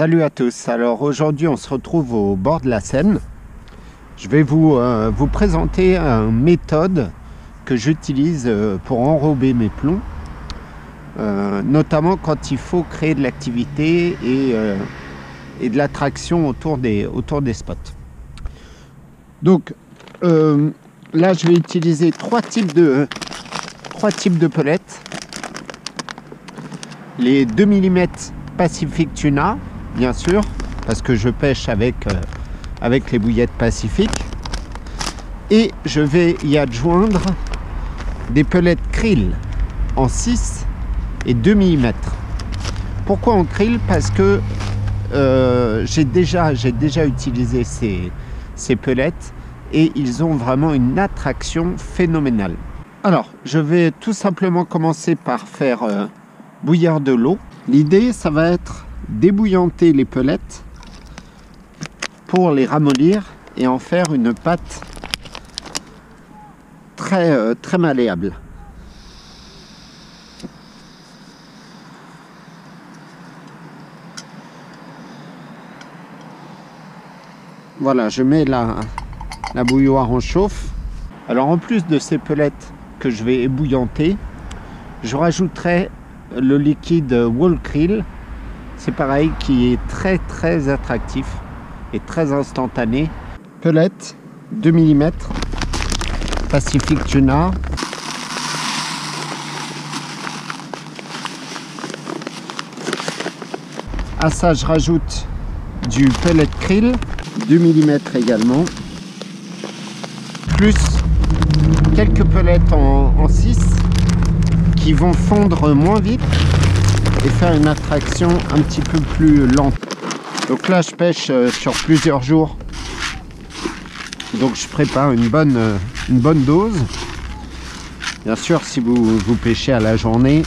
Salut à tous, alors aujourd'hui on se retrouve au bord de la Seine. Je vais vous présenter une méthode que j'utilise pour enrober mes plombs, notamment quand il faut créer de l'activité et de l'attraction autour des spots. Donc là je vais utiliser trois types de pelettes. Les 2 mm Pacific Tuna, bien sûr, parce que je pêche avec les bouillettes Pacific, et je vais y adjoindre des pelettes krill en 6 et 2 mm. Pourquoi en krill? Parce que j'ai déjà utilisé ces pelettes et ils ont vraiment une attraction phénoménale. Alors je vais tout simplement commencer par faire bouillir de l'eau. L'idée, ça va être débouillanter les pelettes pour les ramollir et en faire une pâte très malléable. Voilà, je mets la bouilloire en chauffe. Alors en plus de ces pelettes que je vais ébouillanter, je rajouterai le liquide Whole Krill. C'est pareil, qui est très attractif et très instantané. Pelette 2 mm Pacific Tuna. À ça je rajoute du pellet krill 2 mm également, plus quelques pelettes en 6 qui vont fondre moins vite et faire une attraction un petit peu plus lente. Donc là je pêche sur plusieurs jours, donc je prépare une bonne dose. Bien sûr, si vous pêchez à la journée,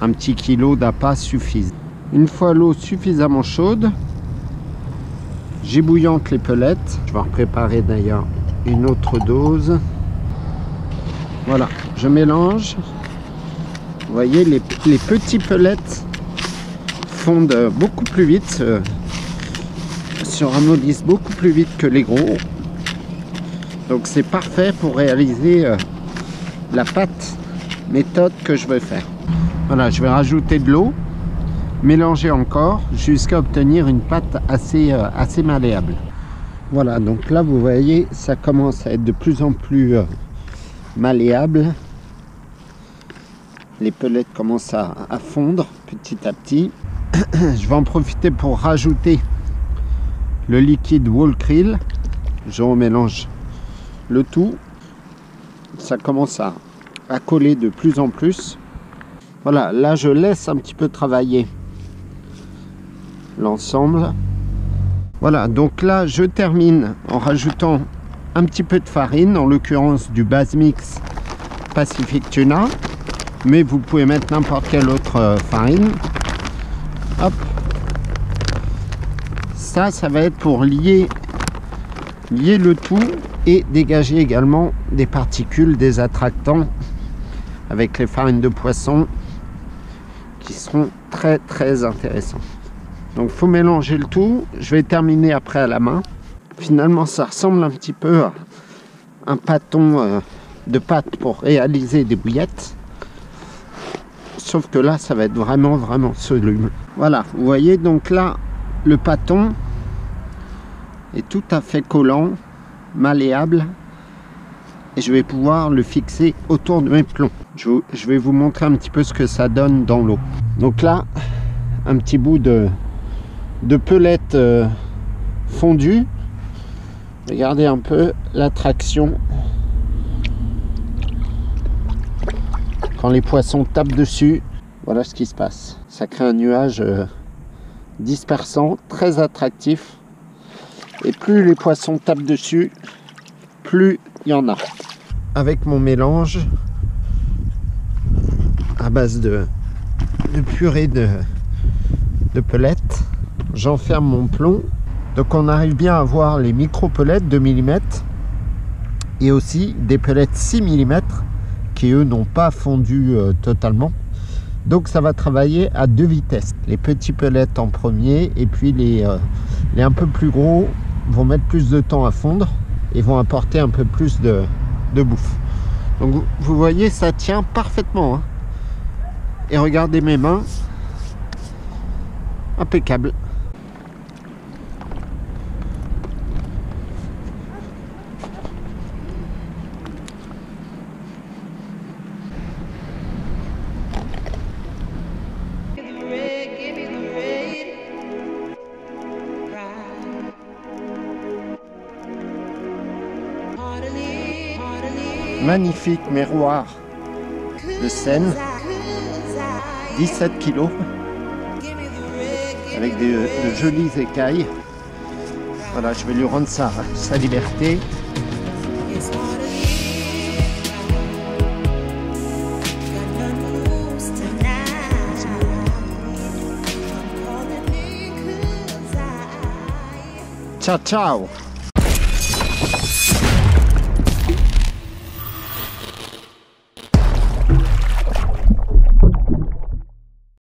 un petit kilo d'appât suffit. Une fois l'eau suffisamment chaude, j'ébouillante les pelettes. Je vais préparer d'ailleurs une autre dose. Voilà, je mélange. Vous voyez, les petits pelettes fondent beaucoup plus vite, se ramollissent beaucoup plus vite que les gros. Donc c'est parfait pour réaliser la pâte méthode que je vais faire. Voilà, je vais rajouter de l'eau, mélanger encore jusqu'à obtenir une pâte assez malléable. Voilà, donc là vous voyez, ça commence à être de plus en plus malléable. Les pelettes commencent à fondre petit à petit. Je vais en profiter pour rajouter le liquide Whole Krill. Je remélange le tout. Ça commence à coller de plus en plus. Voilà, là je laisse un petit peu travailler l'ensemble. Voilà, donc là je termine en rajoutant un petit peu de farine, en l'occurrence du base mix Pacific Tuna. Mais vous pouvez mettre n'importe quelle autre farine. Hop. Ça va être pour lier le tout et dégager également des particules, des attractants avec les farines de poisson qui seront très intéressants. Donc il faut mélanger le tout. Je vais terminer après à la main. Finalement ça ressemble un petit peu à un pâton de pâte pour réaliser des bouillettes. Sauf que là, ça va être vraiment soluble. Voilà, vous voyez, donc là, le pâton est tout à fait collant, malléable. Et je vais pouvoir le fixer autour de mes plombs. Je vais vous montrer un petit peu ce que ça donne dans l'eau. Donc là, un petit bout de pelette fondue. Regardez un peu l'attraction. Quand les poissons tapent dessus, voilà ce qui se passe. Ça crée un nuage dispersant, très attractif. Et plus les poissons tapent dessus, plus il y en a. Avec mon mélange à base de purée de pelettes, j'enferme mon plomb. Donc on arrive bien à voir les micro-pelettes 2 mm et aussi des pelettes 6 mm qui eux n'ont pas fondu totalement. Donc ça va travailler à 2 vitesses. Les petits pellets en premier et puis les un peu plus gros vont mettre plus de temps à fondre et vont apporter un peu plus de bouffe. Donc vous voyez, ça tient parfaitement, hein. Et regardez mes mains, impeccable. Magnifique miroir de Seine, 17 kg, avec de jolies écailles. Voilà, je vais lui rendre sa liberté. Ciao, ciao!